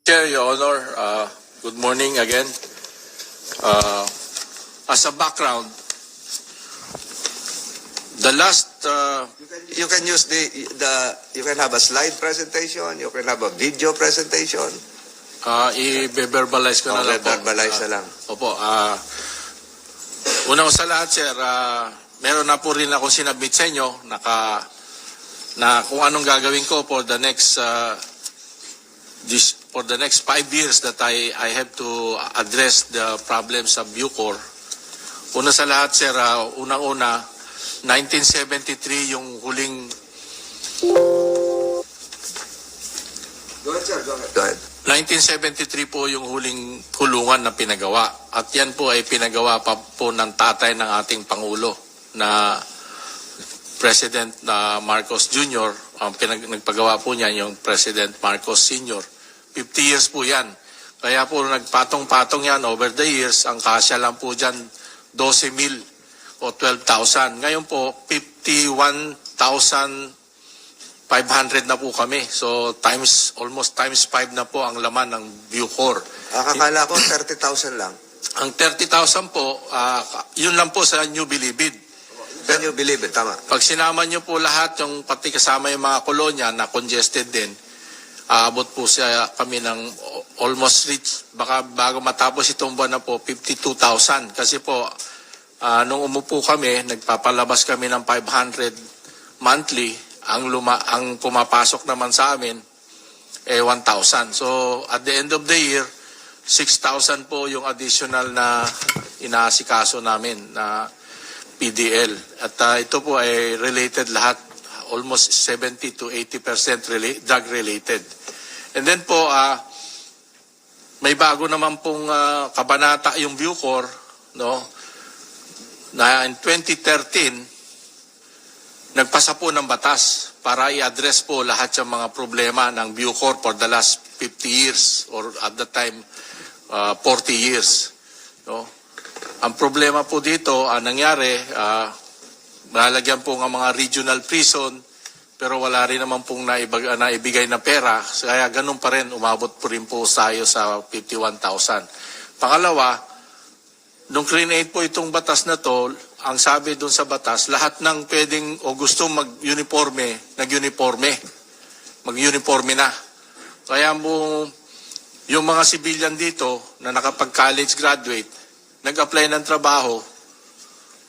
Chair, Your Honor, good morning again. As a background, the last You can use you can have a slide presentation, you can have a video presentation. i-verbalize ko na lang po. Verbalize na lang. Opo. Una ko sa lahat, sir, meron na po rin ako sinabit sa inyo na kung anong gagawin ko for the next 5 years that I have to address the problems of Bucor. Una sa lahat, sir, unang-una, 1973 yung huling... Go ahead, sir. Go ahead. 1973 po yung huling kulungan na pinagawa. At yan po ay pinagawa pa po ng tatay ng ating Pangulo na President Marcos Jr. Ang nagpagawa po niya yung President Marcos Sr. 50 years po yan. Kaya po nagpatong-patong yan over the years. Ang kasya lang po dyan 12,000 o 12,000. Ngayon po 51,500 na po kami. So almost times 5 na po ang laman ng Bucor. Akala ko 30,000 lang. Ang 30,000 po, yun lang po sa New Bilibid. Can you believe it? Tama. Pag sinama nyo po lahat, yung pati kasama yung mga kolonya na congested din, aabot po siya kami ng almost reach, baka bago matapos itong buwan na po, 52,000. Kasi po, nung umupo kami, nagpapalabas kami ng 500 monthly. Ang pumapasok naman sa amin, 1,000. So, at the end of the year, 6,000 po yung additional na inaasikaso namin na PDL. At ito po ay related lahat, almost 70 to 80% drug-related. And then po, may bago naman pong kabanata yung Bucor, no? Na in 2013, nagpasa po ng batas para i-address po lahat ng mga problema ng Bucor for the last 50 years or at the time 40 years. No? Ang problema po dito, nangyari, nalagyan po ng mga regional prison pero wala rin naman pong naibigay na pera. Kaya ganun pa rin, umabot po rin po tayo sa 51,000. Pangalawa, nung create po itong batas na to, ang sabi doon sa batas, lahat ng pwedeng o gusto mag-uniforme, nag-uniforme. Mag-uniforme na. Kaya mo, yung mga civilian dito na nakapag-college graduate, nag-apply ng trabaho,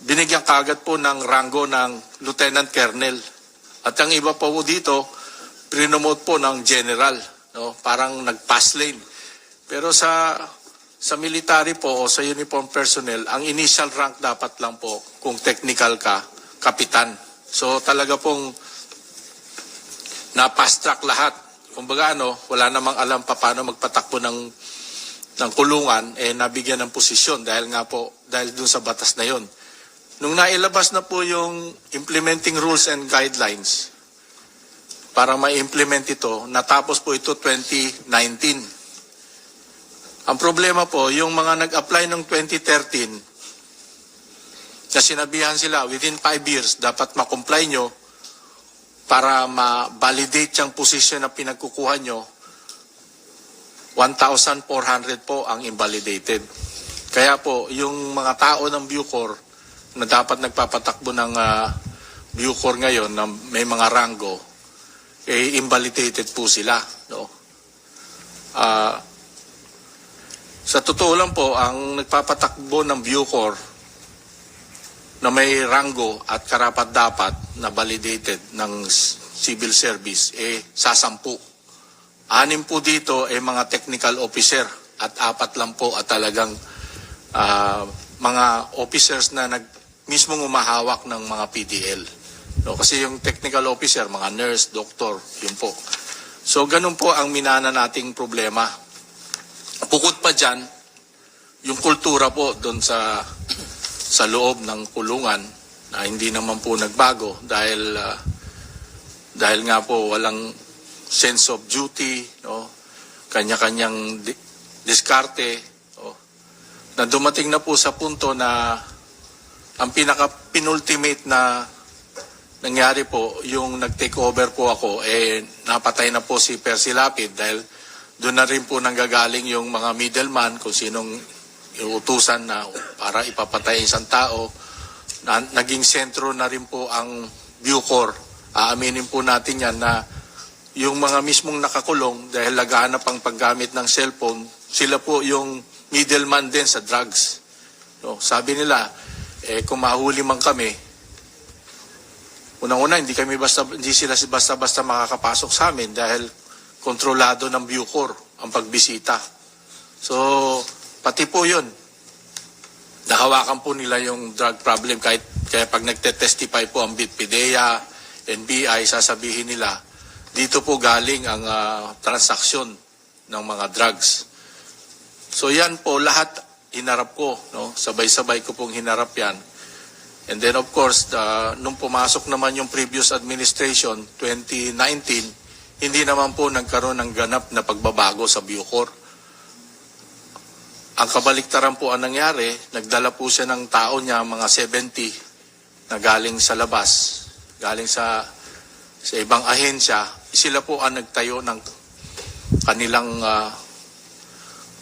binigyan kagad po ng rango ng lieutenant colonel. At ang iba po dito, prinomote po ng general. No? Parang nag-pass lane. Pero sa military po o sa uniform personnel, ang initial rank dapat lang po, kung technical ka, kapitan. So talaga pong na-fast track lahat. Kumbaga wala namang alam pa paano magpatakbo ng kulungan, nabigyan ng posisyon dahil dun sa batas na yon. Nung nailabas na po yung implementing rules and guidelines para ma-implement ito, natapos po ito 2019. Ang problema po, yung mga nag-apply ng 2013, na sinabihan sila, within 5 years, dapat ma-comply nyo para ma-validate yung position na pinagkukuha nyo, 1,400 po ang invalidated. Kaya po, yung mga tao ng Bucor na dapat nagpapatakbo ng Bucor ngayon na may mga rango, invalidated po sila. No? Sa totoo lang po, ang nagpapatakbo ng Bucor na may rango at karapat-dapat na validated ng civil service, sa 10. 6 po dito mga technical officer at 4 lang po at talagang mga officers na mismong umahawak ng mga PDL. No, kasi yung technical officer, mga nurse, doctor, yun po. So ganun po ang minana nating problema. Bukod pa dyan, yung kultura po doon sa loob ng kulungan na hindi naman po nagbago dahil nga po walang sense of duty, no? Kanya-kanyang diskarte, no? Na dumating na po sa punto na ang pinaka-penultimate na nangyari po, yung nag-take over po ako, napatay na po si Percy Lapid dahil doon na rin po nanggagaling yung mga middleman, kung sinong iutusan na para ipapatay isang tao. Naging sentro na rin po ang Bucor. Aaminin po natin yan na yung mga mismong nakakulong dahil naghahanap ang paggamit ng cellphone, sila po yung middleman din sa drugs. No, sabi nila, kung mahuli man kami, unang-una hindi sila basta-basta makakapasok sa amin dahil kontrolado ng Bucor ang pagbisita. So, pati po yun, nahawakan po nila yung drug problem kaya pag nagte-testify po ang PIDEA, NBI, sasabihin nila, dito po galing ang transaksyon ng mga drugs. So yan po, lahat hinarap ko, no? Sabay-sabay ko pong hinarap yan. And then of course, nung pumasok naman yung previous administration, 2019, hindi naman po nagkaroon ng ganap na pagbabago sa Bucor. Ang kabaliktaran po ang nangyari, nagdala po siya ng tao niya, mga 70, na galing sa labas, galing sa ibang ahensya. Sila po ang nagtayo ng kanilang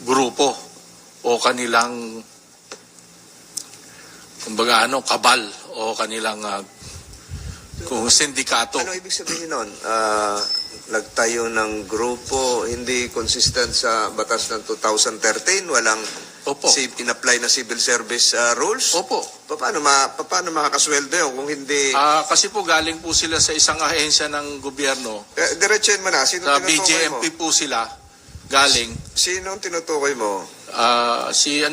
grupo o kanilang kumbaga kabal o kanilang kung sindikato. Ano ibig sabihin nun? Nagtayo ng grupo, hindi consistent sa batas ng 2013, walang Opo. in-apply na civil service rules? Opo. Paano makakasweldo yun kung hindi... Kasi po galing po sila sa isang ahensya ng gobyerno. Diretsuhin mo na, sino Sa tinutukoy mo? BJMP po sila galing. Sino tinutukoy mo? Si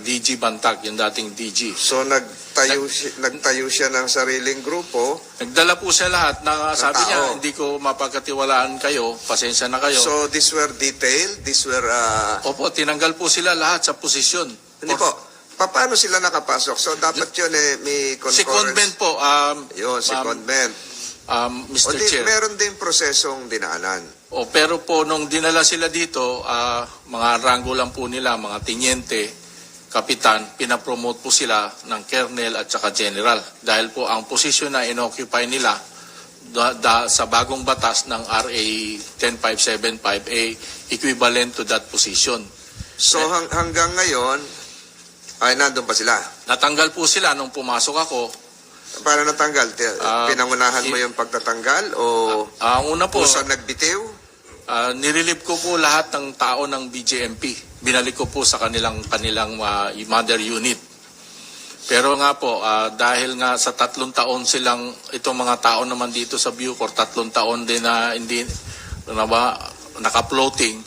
DG Bantag, yung dating DG. So nagtayo siya ng sariling grupo. Nagdala po siya lahat na sabi tao. niya, hindi ko mapagkatiwalaan kayo, pasensya na kayo. So these were detailed? These were... Opo, tinanggal po sila lahat sa posisyon. Hindi po. Paano sila nakapasok? So dapat yun may concurrence. Secondment po, Yun, secondment. Mr. O di, Chair. meron din prosesong dinaanan. Pero po, nung dinala sila dito, mga ranggo lang po nila, mga tinyente, kapitan, pinapromote po sila ng colonel at saka general. Dahil po ang posisyon na inoccupy nila sa bagong batas ng RA 10575 equivalent to that position. So hanggang ngayon, ay nandun pa sila. Natanggal po sila nung pumasok ako. Paano natanggal? Pinangunahan mo yung pagtatanggal o Ang una po, pusa nagbitiw? nirelieve ko po lahat ng tao ng BJMP. Binalik ko po sa kanilang mother unit. Pero nga po, dahil nga sa 3 taon silang, itong mga tao naman dito sa Bucor, 3 taon din na hindi naka-floating.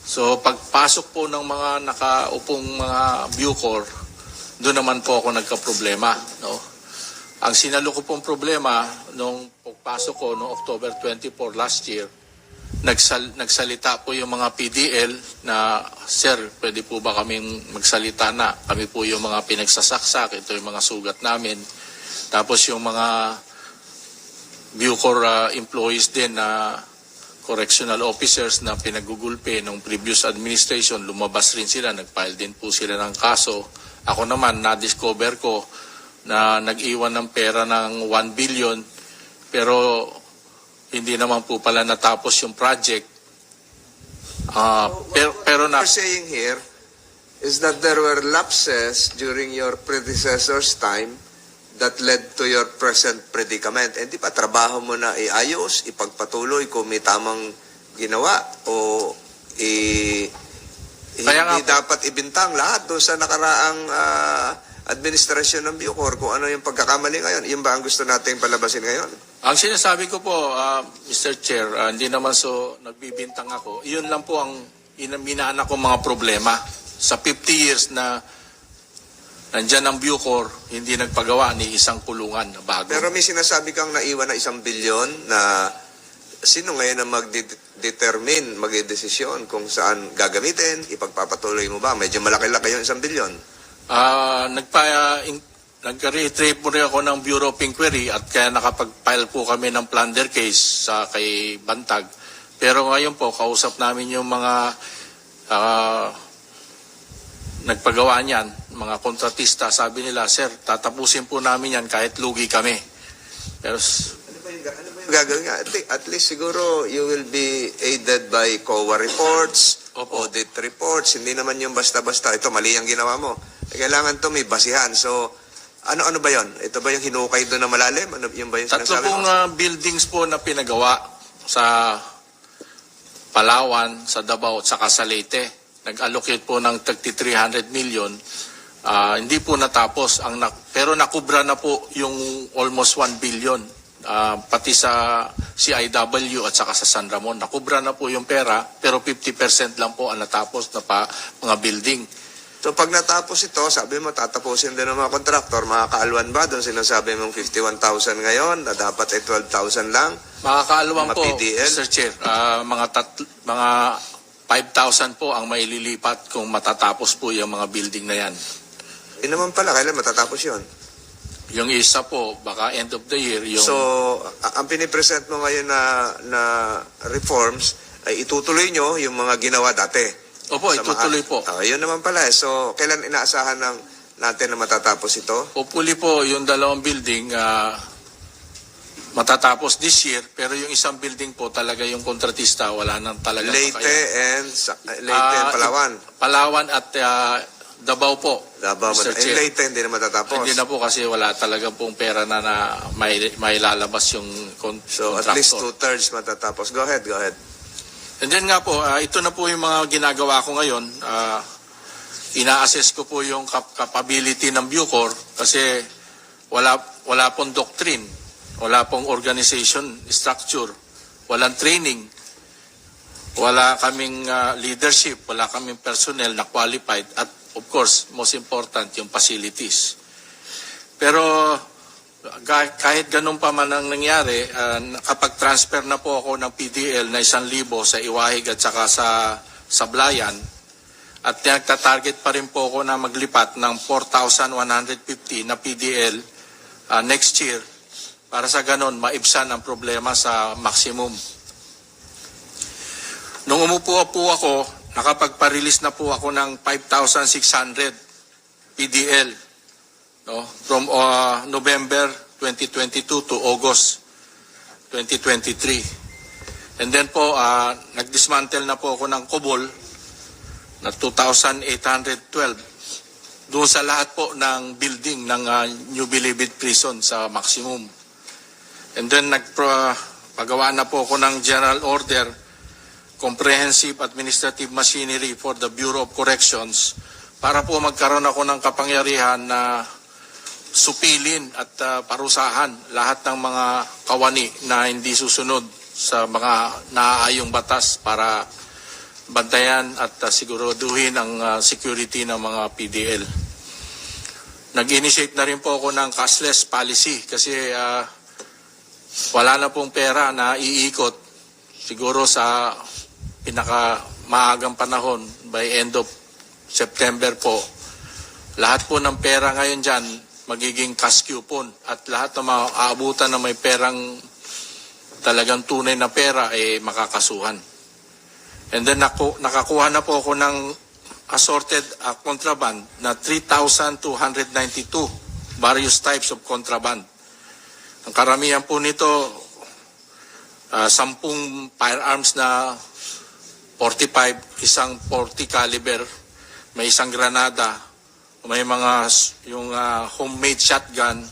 So pagpasok po ng mga nakaupong mga Bucor, doon naman po ako nagka-problema. No? Ang sinalo ko pong problema, nung pagpasok ko noong October 24 last year, nagsalita po yung mga PDL na, Sir, pwede po ba kaming magsalita na? Kami po yung mga pinagsasaksak, ito yung mga sugat namin. Tapos yung mga Bucor employees din na correctional officers na pinagugulpe ng previous administration, lumabas rin sila, nag-file din po sila ng kaso. Ako naman, na-discover ko na nag-iwan ng pera ng 1 billion, pero hindi naman po pala natapos yung project. Pero What you're saying here is that there were lapses during your predecessor's time that led to your present predicament. Hindi pa trabaho mo na iayos, ipagpatuloy kung may tamang ginawa o hindi dapat ibintang lahat doon sa nakaraang administrasyon ng Bucor kung ano yung pagkakamali ngayon. Yun ba ang gusto nating palabasin ngayon? ang sinasabi ko po, Mr. Chair, hindi naman nagbibintang ako. Iyon lang po ang minaanak ko mga problema. Sa 50 years na nandyan ang Bucor, hindi nagpagawa ni isang kulungan na bago. Pero may sinasabi kang naiwan na 1 bilyon na sino ngayon ang mag-determine, mag-desisyon kung saan gagamitin, ipagpapatuloy mo ba? Medyo malaki-laki yung 1 bilyon. Nag-retrieve po rin ako ng Bureau of Inquiry at kaya nakapag-file po kami ng plunder case kay Bantag. Pero ngayon po, kausap namin yung mga nagpagawa niyan, mga kontratista. Sabi nila, Sir, tatapusin po namin yan kahit lugi kami. Pero ano ba yung gagawin nga? At least siguro you will be aided by COA reports, Opo. audit reports. Hindi naman yung basta-basta, ito mali ang ginawa mo. Kailangan to may basihan. So, ano ba yon? Ito ba yung hinukay doon na malalim? Ano yung ba yung Tatlo sinasabi pong mo? buildings po na pinagawa sa Palawan, sa Davao at saka sa Leyte. Nag-allocate po ng 300 million. Hindi po natapos. Pero nakubra na po yung almost 1 billion. Pati sa CIW at saka sa San Ramon. Nakubra na po yung pera pero 50% lang po ang natapos na mga building. So pag natapos ito, sabi mo tatapusin din ng mga kontraktor, makakaalwan ba doon sinasabi mong 51,000 ngayon na dapat ay 12,000 lang? Makakaalawang Mga po, PDL? Mr. Chair, mga 5,000 po ang maililipat kung matatapos po yung mga building na yan. Yun naman pala, kailan matatapos yun? Yung isa po, baka end of the year. Yung, So, ang pinipresent mo ngayon na reforms, ay itutuloy nyo yung mga ginawa dati. opo, Sa itutuloy po. Yun naman pala. So, kailan inaasahan natin na matatapos ito? Hopefully po, yung dalawang building matatapos this year, pero yung isang building po talaga yung kontratista, wala nang talaga Leyte and Palawan. Palawan at Davao po. Davao, Mr. and Chair. Leyte hindi na matatapos. Hindi na po kasi wala talaga pong pera na may lalabas yung So, at contractor. least 2/3 matatapos. Go ahead. And then nga po, ito na po yung mga ginagawa ko ngayon. Ina-assess ko po yung capability ng Bucor kasi wala pong doctrine, wala pong organization structure, walang training, wala kaming leadership, wala kaming personnel na qualified at of course, most important, yung facilities. Pero kahit ganun pa man ang nangyari, nakapag-transfer na po ako ng PDL na 1,000 sa Iwahig at saka sa Sablayan at nagta-target pa rin po ako na maglipat ng 4,150 na PDL next year para sa ganun maibsan ang problema sa maximum. Nung umupo po ako, nakapagpa-release na po ako ng 5,600 PDL. No, from November 2022 to August 2023. And then po, nag-dismantle na po ako ng Cobol na 2,812 doon sa lahat po ng building ng New Bilibid Prison sa maximum. And then pagawa na po ako ng General Order, Comprehensive Administrative Machinery for the Bureau of Corrections para po magkaroon ako ng kapangyarihan na supilin at parusahan lahat ng mga kawani na hindi susunod sa mga naaayong batas para bantayan at siguraduhin ang security ng mga PDL. Nag-initiate na rin po ako ng cashless policy kasi wala na pong pera na iikot siguro sa pinaka-maagang panahon by end of September po. Lahat po ng pera ngayon dyan magiging cash coupon at lahat ng mga aabutan na may perang talagang tunay na pera makakasuhan. And then nakakuha na po ako ng assorted contraband na 3,292 various types of contraband. Ang karamihan po nito 10 firearms na 45, isang 40 caliber, may isang granada, may mga yung homemade shotgun,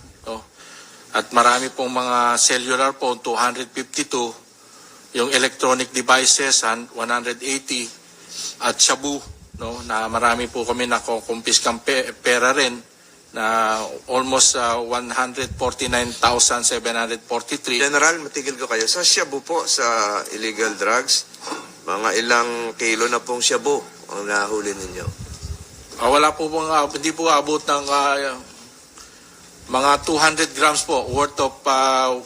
at marami pong mga cellular phone, 252, yung electronic devices, 180, at shabu, na marami po kami nakukumpiskang pera rin, na almost 149,743. General, matigil ko kayo. Sa shabu po, sa illegal drugs, mga ilang kilo na pong shabu ang nahuli ninyo? Wala po hindi po abot ng mga 200 grams po, worth of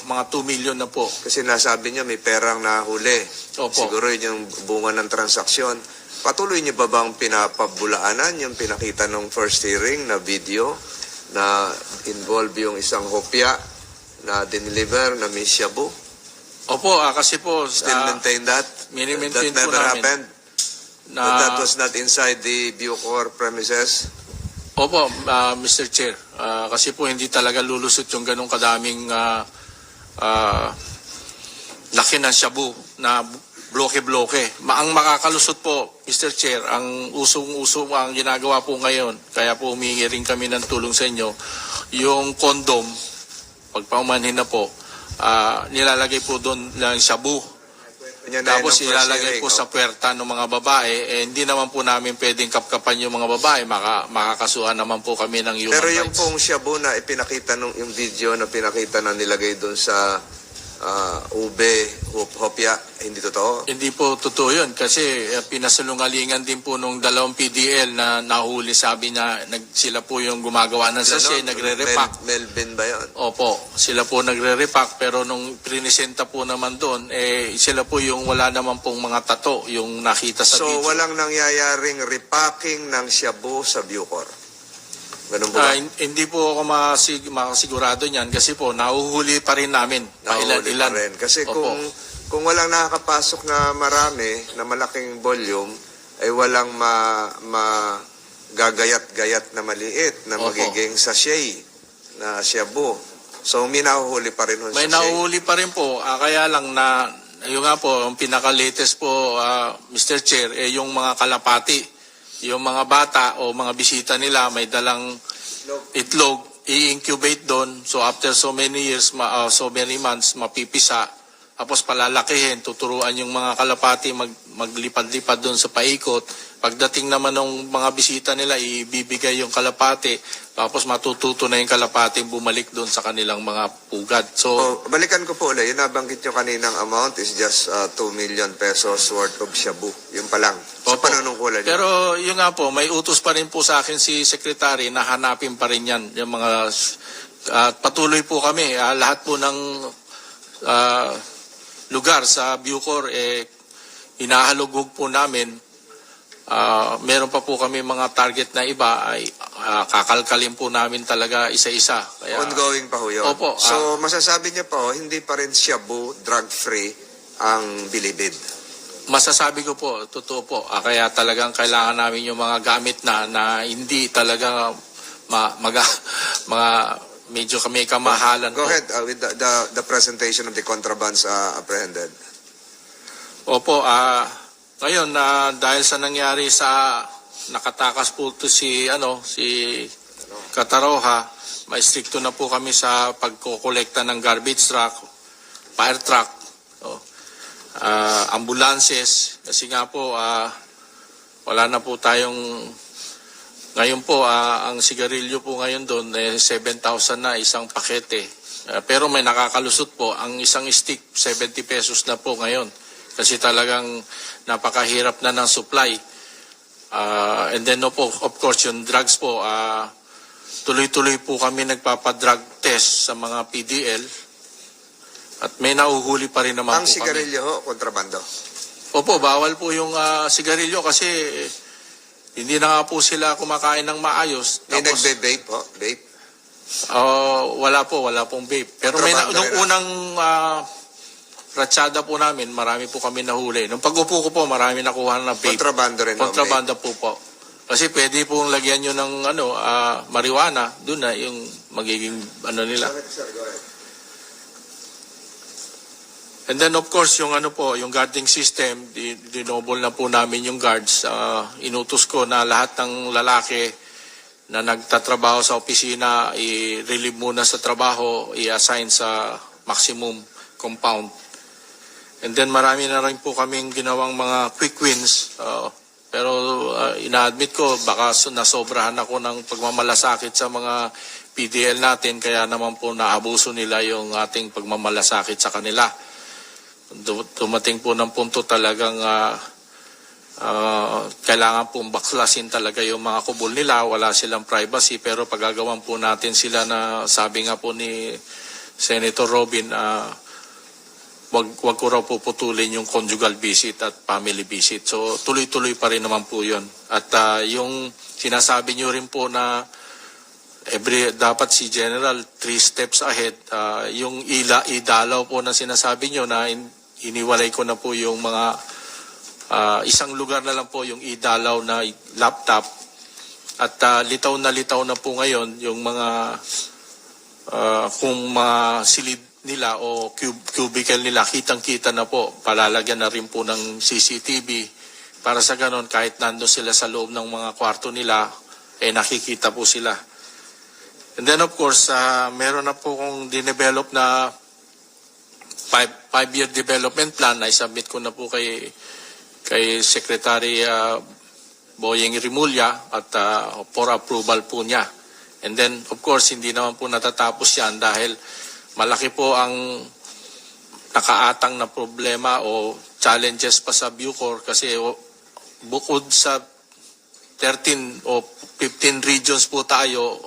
mga 2 million na po. Kasi nasabi niyo may perang nahuli. Opo. Siguro yun yung bunga ng transaksyon. Patuloy niyo ba bang pinapabulaanan yung pinakita nung first hearing na video na involve yung isang hopya na dineliver na may shabu? Opo, kasi po Still maintain that? mini-maintain That po never namin happened? That was not inside the Bucor premises? Opo, Mr. Chair. Kasi po hindi talaga lulusot yung ganong kadaming laki ng shabu na bloke-bloke. Ang makakalusot po, Mr. Chair, ang usong-uso ang ginagawa po ngayon, kaya po humingi rin kami ng tulong sa inyo, yung condom, pag paumanhin na po, nilalagay po doon ng shabu. Tapos ilalagay po sa puwerta ng mga babae, hindi naman po namin pwedeng kapkapan yung mga babae, makakasuhan naman po kami ng human Pero yung rights. pong shabu na ipinakita nung yung video na pinakita na nilagay doon sa ube, hopya, hindi totoo? Hindi po totoo yun kasi pinasalungalingan din po nung dalawang PDL na nahuli, sabi na sila po yung gumagawa ng sachet, nagre-repack. Melvin ba yun? Opo, sila po nagre-repack pero nung prinisenta po naman doon, sila po yung wala naman pong mga tato, yung nakita sa So video. walang nangyayaring repacking ng shabu sa Bucor? Ganun ba? Hindi po ako makasigurado niyan kasi po nahuhuli pa rin namin. Nahuli pa rin. Kasi Opo. kung walang nakakapasok na marami, na malaking volume, ay walang gagayat-gayat na maliit na Opo. magiging sachet na shabu. So may nahuhuli pa rin May nahuhuli pa rin po. Kaya lang na, yung nga po, ang pinaka-latest po, Mr. Chair, yung mga kalapati. Yung mga bata o mga bisita nila may dalang itlog, i-incubate doon. So after so many years, so many months, mapipisa. Tapos palalakihin, tuturuan yung mga kalapati maglipad-lipad doon sa paikot. Pagdating naman ng mga bisita nila, ibibigay yung kalapati. Tapos matututo na yung kalapati bumalik doon sa kanilang mga pugad. So, balikan ko po ulit. Yung nabanggit nyo kaninang amount is just 2 million pesos worth of shabu. Yung pa lang. Sa Opo. panunungkulan nyo. Pero yun nga po, may utos pa rin po sa akin si Secretary na hanapin pa rin yan. Yung mga, patuloy po kami. Lahat po ng lugar sa Bucor, hinahalugog po namin. Meron pa po kami mga target na iba ay kakalkalin po namin talaga isa-isa. Kaya, Ongoing pa ho yun. Opo, So masasabi niyo po, hindi pa rin shabu, drug-free ang Bilibid. masasabi ko po, totoo po. Kaya talagang kailangan namin yung mga gamit na hindi talaga mga medyo kami kamahalan Go po. ahead with the presentation of the contrabands apprehended. Opo, ngayon dahil sa nangyari sa nakatakas po to si Kataroha, ma-stricto na po kami sa pagkokolekta ng garbage truck, fire truck, ambulances kasi nga po wala na po tayong ngayon po ang sigarilyo po ngayon doon 7,000 na isang pakete. Pero may nakakalusot po ang isang stick 70 pesos na po ngayon. Kasi talagang napakahirap na ng supply. And then of course yung drugs po, tuloy-tuloy po kami nagpapadrug test sa mga PDL at may nauhuli pa rin naman Ang po kami. sigarilyo ho, kontrabando. Opo, bawal po yung sigarilyo kasi hindi na nga po sila kumakain ng maayos. May Tapos, nagbe-vape ho, vape. wala pong vape. Pero Kontrabando nung rin, unang ratsada po namin, marami po kami nahuli. Nung pag-upo ko po, marami nakuha na vape. Kontrabando rin ho, Kontrabanda po. Kasi pwede pong lagyan nyo ng marijuana, doon na yung magiging nila. vape. Sir, go ahead. And then of course, yung yung guarding system, dinoble na po namin yung guards. Inutos ko na lahat ng lalaki na nagtatrabaho sa opisina, i-relieve muna sa trabaho, i-assign sa maximum compound. And then marami na rin po kaming ginawang mga quick wins. Pero ina-admit ko, baka nasobrahan ako ng pagmamalasakit sa mga PDL natin, kaya naman po naabuso nila yung ating pagmamalasakit sa kanila. Dumating po ng punto talagang kailangan pong baklasin talaga yung mga kubol nila, wala silang privacy, pero pagagawan po natin sila na sabi nga po ni Senator Robin, wag ko raw puputulin yung conjugal visit at family visit. So tuloy-tuloy pa rin naman po yun. At yung sinasabi nyo rin po na dapat si General 3 steps ahead, yung idalaw po na sinasabi nyo na iniwalay ko na po yung mga isang lugar na lang po yung idalaw na laptop at litaw na po ngayon yung mga kung mga silid nila o cubicle nila, kitang-kita na po. Palalagyan na rin po ng CCTV para sa ganon kahit nandun sila sa loob ng mga kwarto nila, nakikita po sila. And then of course, meron na po kong dinevelop na 5-year development plan na isubmit ko na po kay Secretary Boyeng Rimulya at for approval po niya. And then of course, hindi naman po natatapos yan dahil malaki po ang nakaatang na problema o challenges pa sa Bucor kasi bukod sa 13 o 15 regions po tayo,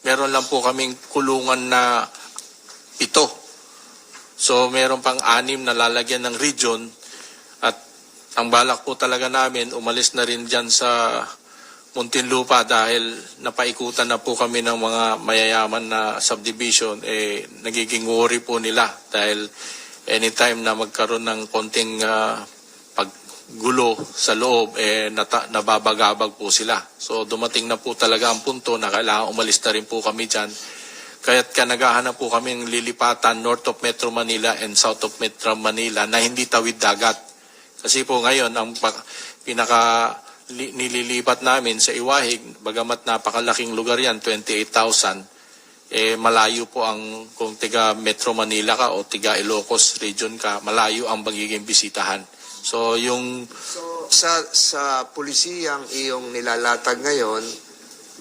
meron lang po kaming kulungan na 7. So meron pang 6 na lalagyan ng region at ang balak po talaga namin umalis na rin dyan sa Muntinlupa dahil napaikutan na po kami ng mga mayayaman na subdivision, nagiging worry po nila dahil anytime na magkaroon ng konting paggulo sa loob, nababagabag po sila. So dumating na po talaga ang punto na kailangan umalis na rin po kami dyan. Kaya't naghahanap po kami ng lilipatan north of Metro Manila and south of Metro Manila na hindi tawid dagat. Kasi po ngayon, ang nililipat namin sa Iwahig, bagamat napakalaking lugar yan, 28,000, malayo po ang, kung tiga Metro Manila ka o tiga Ilocos region ka, malayo ang magiging bisitahan. So sa pulisiyang iyong nilalatag ngayon,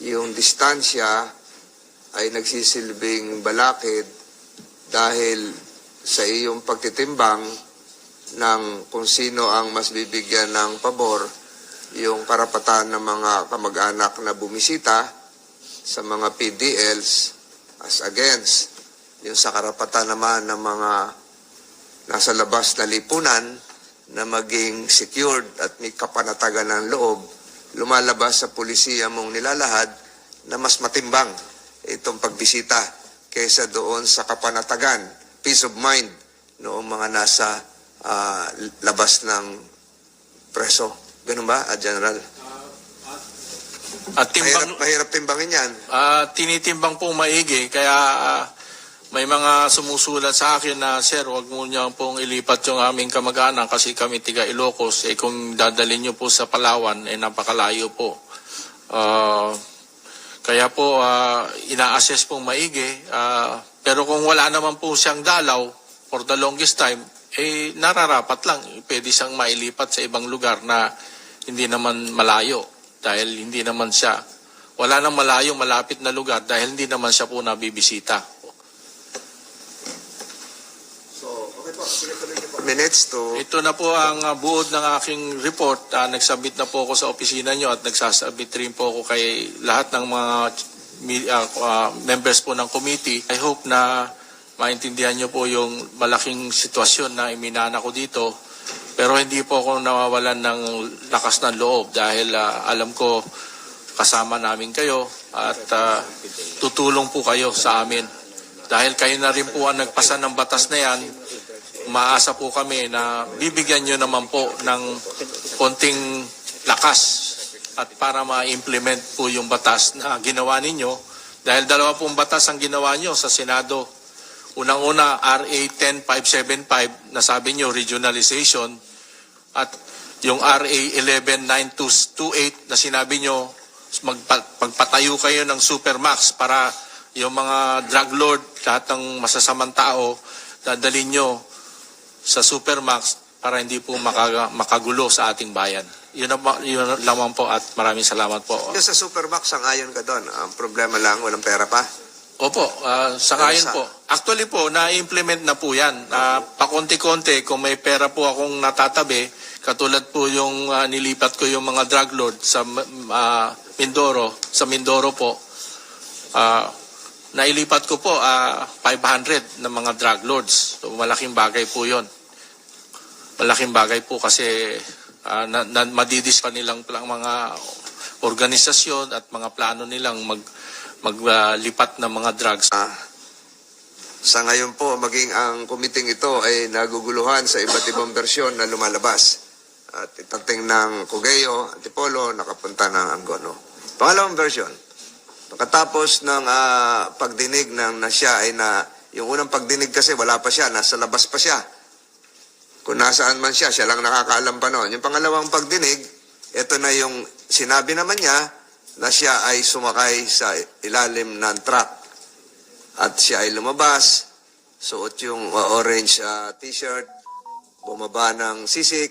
yung distansya ay nagsisilbing balakid dahil sa iyong pagtitimbang ng kung sino ang mas bibigyan ng pabor, yung karapatan ng mga kamag-anak na bumisita sa mga PDLs as against yung sa karapatan naman ng mga nasa labas na lipunan na maging secured at may kapanatagan ng loob, lumalabas sa pulisya mong nilalahad na mas matimbang itong pagbisita kaysa doon sa kapanatagan, peace of mind noong mga nasa labas ng preso. Ganun ba, General? At mahirap timbangin yan. Tinitimbang po maigi, kaya may mga sumusulat sa akin na, Sir, wag mo niyo pong ilipat yung aming kamag-anak kasi kami tiga Ilocos. Kung dadalhin niyo po sa Palawan, napakalayo po. Kaya po, ina-assess pong maigi. Pero kung wala naman po siyang dalaw for the longest time, nararapat lang. Pwede siyang mailipat sa ibang lugar na hindi naman malayo dahil hindi naman siya, wala nang malayo, malapit na lugar dahil hindi naman siya po nabibisita. So, okay po. Minutes to... Ito na po ang buod ng aking report. Nagsubmit na po ako sa opisina nyo at nagsasubmit rin po ako kay lahat ng mga members po ng committee. I hope na maintindihan nyo po yung malaking sitwasyon na iminana ko dito. Pero hindi po ako nawawalan ng lakas ng loob dahil alam ko kasama namin kayo at tutulong po kayo sa amin. Dahil kayo na rin po ang nagpasa ng batas na yan, umaasa po kami na bibigyan nyo naman po ng konting lakas at para ma-implement po yung batas na ginawa ninyo. Dahil 2 pong batas ang ginawa nyo sa Senado. Unang-una, RA 10575 na sabi nyo, regionalization. At yung RA 119228 na sinabi nyo, magpatayo kayo ng Supermax para yung mga drug lord, lahat ng masasamang tao, dadalhin nyo sa Supermax para hindi po makagulo sa ating bayan. Yun lamang po at maraming salamat po. Yung sa Supermax, sangayon ka doon. Ang problema lang, walang pera pa. Opo, sangayon po. Actually po, na-implement na po yan. Pakonti-konti, kung may pera po akong natatabi, katulad po yung nilipat ko yung mga drug lord sa Mindoro, po, nailipat ko po 500 na mga drug lords. So, malaking bagay po yon. Malaking bagay po kasi madidis pa nilang mga organisasyon at mga plano nilang maglipat ng mga drugs. Sa ngayon po, maging ang committee ito ay naguguluhan sa iba't ibang bersyon na lumalabas. At itating ng Cogeo, Antipolo, nakapunta ng Angono. Pangalawang version, pagkatapos ng pagdinig ng na siya ay na Yung unang pagdinig kasi wala pa siya, nasa labas pa siya. Kung nasaan man siya, siya lang nakakaalam pa noon. Yung pangalawang pagdinig, ito na yung sinabi naman niya na siya ay sumakay sa ilalim ng truck. At siya ay lumabas, suot yung orange t-shirt, bumaba ng C6,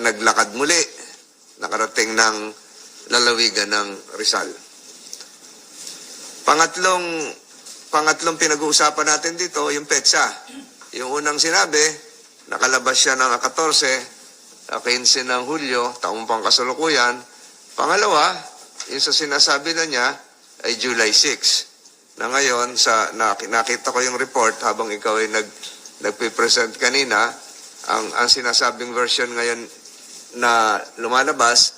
naglakad muli, nakarating ng lalawigan ng Rizal. Pangatlong pinag-uusapan natin dito, yung petsa. Yung unang sinabi, nakalabas siya ng 14, 15 ng Hulyo, taong pang kasalukuyan. Pangalawa, yung sa sinasabi na niya ay July 6. Na ngayon, nakita ko yung report habang ikaw ay nagpipresent kanina, ang sinasabing version ngayon na lumalabas,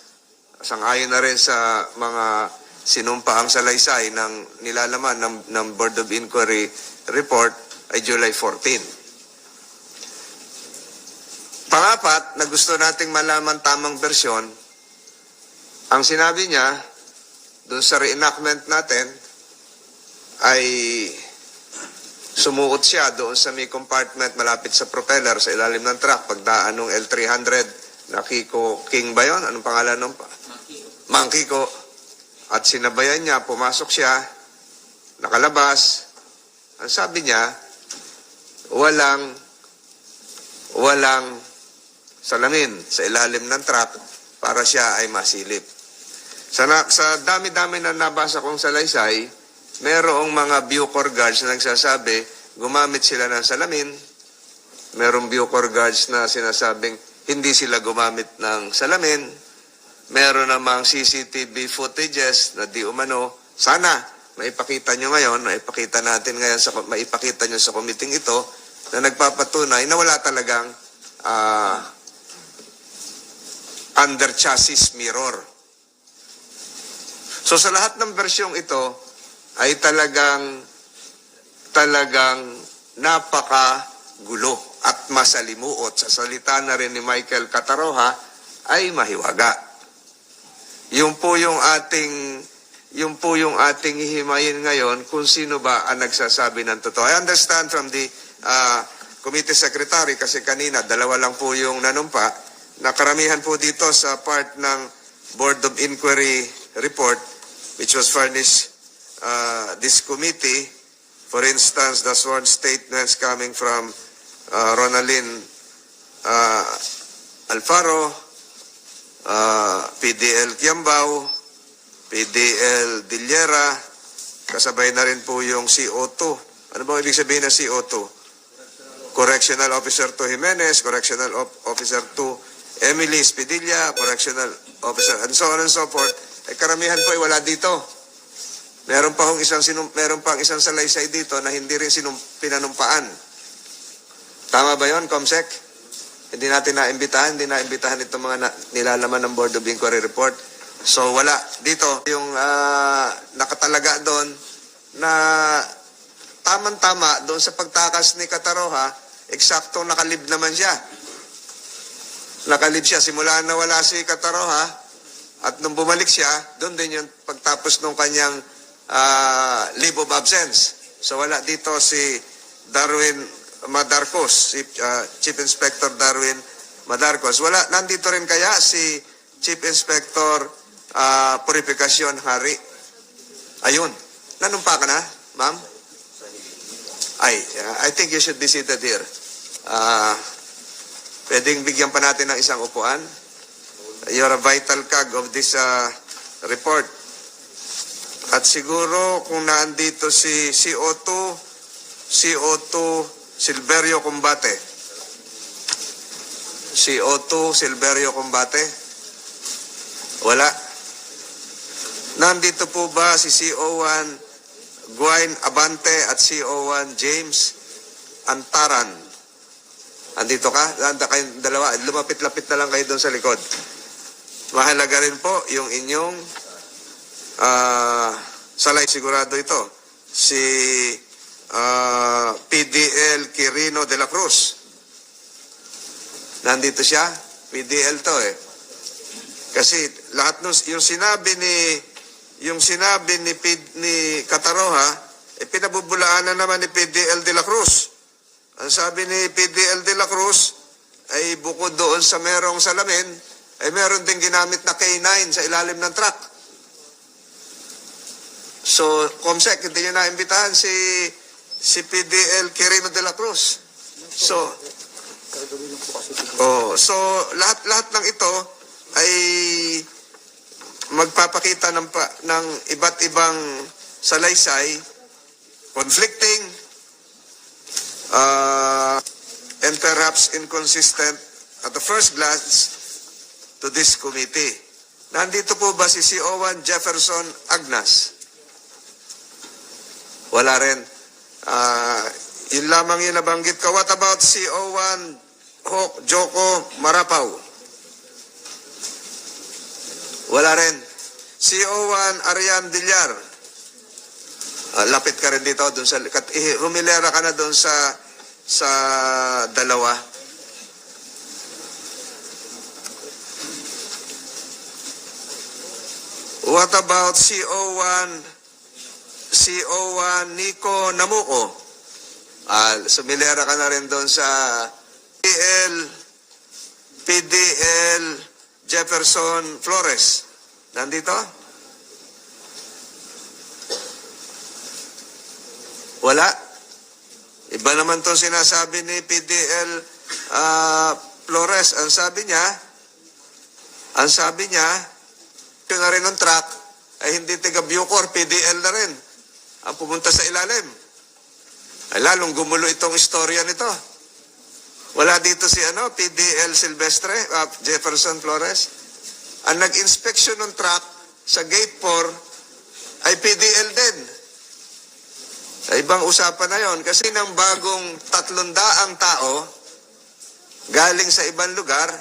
sangayon na rin sa mga sinumpaang salaysay ng nilalaman ng Board of Inquiry report ay July 14. Pangapat, na gusto nating malaman tamang bersyon, ang sinabi niya doon sa reenactment natin ay sumuot siya doon sa may compartment malapit sa propeller sa ilalim ng truck pagdaan ng L300 na Kiko King ba yun? Anong pangalan nung? Mang Kiko. At sinabayan niya, pumasok siya, nakalabas. Ang sabi niya, walang salamin sa ilalim ng truck para siya ay masilip. Sa dami-dami na nabasa kong salaysay, merong mga Bucor guards na nagsasabi, gumamit sila ng salamin. Merong Bucor guards na sinasabing, hindi sila gumamit ng salamin. Meron namang CCTV footages na di umano. Sana maipakita nyo ngayon, maipakita nyo sa committee ito na nagpapatunay na wala talagang under chassis mirror. So sa lahat ng versyong ito ay talagang napakagulo at masalimuot. Sa salita na rin ni Michael Cataroha ay mahiwaga. Yung po yung ating hihimayin ngayon kung sino ba ang nagsasabi ng totoo. I understand from the committee secretary kasi kanina dalawa lang po yung nanumpa na karamihan po dito sa part ng Board of Inquiry report which was furnished this committee. For instance, the sworn statements coming from Ronaldin Alfaro, PDL Kiambao, PDL Dillera, kasabay na rin po yung CO2. Ano ba ibig sabihin ng CO2? Correctional Officer 2 Jimenez, Correctional Officer 2 Emily Spidilla, Correctional Officer, and so on and so forth. Ay karamihan po ay wala dito. Meron pang isang salaysay dito na hindi rin pinanumpaan. Tama ba yon, Comsec? Hindi naimbitahan itong mga nilalaman ng Board of Inquiry report. So wala dito yung nakatalaga doon na tama-tama doon sa pagtakas ni Cataroha, eksaktong nakalib naman siya. Nakalib siya simula na wala si Cataroha at nung bumalik siya, doon din yung pagtapos ng kanyang leave of absence. So wala dito si Darwin Madarcos, Chief Inspector Darwin Madarcos. Nandito rin kaya si Chief Inspector Purificación Hari. Ayun. Nanumpa ka na, ma'am? I think you should be seated here. Pwedeng bigyan pa natin ng isang upuan. You're a vital cog of this report. At siguro kung nandito si CO2 Silverio Combate. CO2 Silverio Combate. Wala. Nandito po ba si CO1 Guain Abante at CO1 James Antaran? Andito ka? Nanda kayong dalawa. Lumapit-lapit na lang kayo doon sa likod. Mahalaga rin po yung inyong salay, sigurado ito. Si PDL Quirino de la Cruz. Nandito siya. PDL to eh. Kasi lahat yung sinabi ni Cataroha pinabubulaan na naman ni PDL de la Cruz. Ang sabi ni PDL de la Cruz, ay bukod doon sa merong salamin, ay meron din ginamit na K9 sa ilalim ng truck. So, Comsec, hindi nyo naimbitahan si PDL Quirino de la Cruz. So, lahat ng ito ay magpapakita ng iba't ibang salaysay, conflicting, and perhaps inconsistent at the first glance to this committee. Nandito po ba si CO1 Jefferson Agnas? Wala rin. Yun lamang yung nabanggit ko. What about CO1 Joko Marapaw? Wala rin. CO1 Arian Villar? Lapit ka rin dito. Humilera ka na doon sa dalawa. What about CO1 Nico Namuko? Sumilera ka na rin doon sa PDL Jefferson Flores. Nandito? Wala. Iba naman itong sinasabi ni PDL Flores. Ang sabi niya, yun na rin ng truck, ay hindi taga Bucor, PDL na rin ang pumunta sa ilalim. Ay lalong gumulo itong istorya nito. Wala dito si PDL Silvestre, Jefferson Flores. Ang nag-inspeksyon ng truck sa gate 4 ay PDL din. Ay ibang usapan na yon kasi ng bagong 300 tao galing sa ibang lugar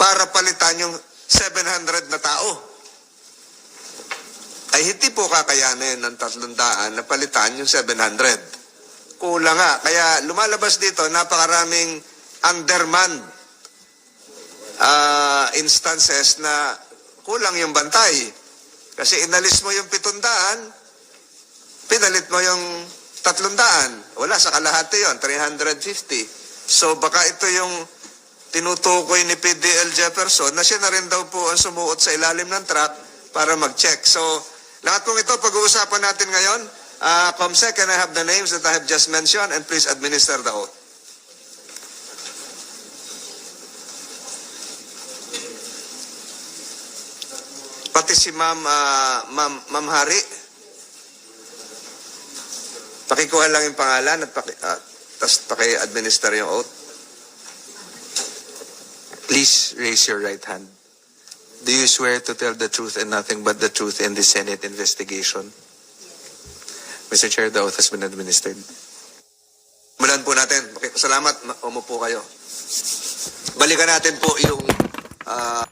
para palitan yung 700 na tao. Ay hindi po kakayanin ng 300 na palitan yung 700. Kulang nga. Kaya lumalabas dito, napakaraming undermanned instances na kulang yung bantay. Kasi inalis mo yung 700, pinalit mo yung 300. Wala, sa kalahati yon 350. So baka ito yung tinutukoy ni PDL Jefferson na siya na rin daw po ang sumuot sa ilalim ng truck para mag-check. So, lahat pong ito, pag-uusapan natin ngayon. Comsec, can I have the names that I have just mentioned and please administer the oath. Pati si Ma'am Hari. Pakikuha lang yung pangalan at paki-administer yung oath. Please raise your right hand. Do you swear to tell the truth and nothing but the truth in the Senate investigation? Mr. Chair, the oath has been administered. Mulan po natin. Salamat. Umupo kayo. Balikan natin po yung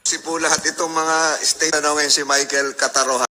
si po lahat itong mga state na ngayon si Michael Cataroha.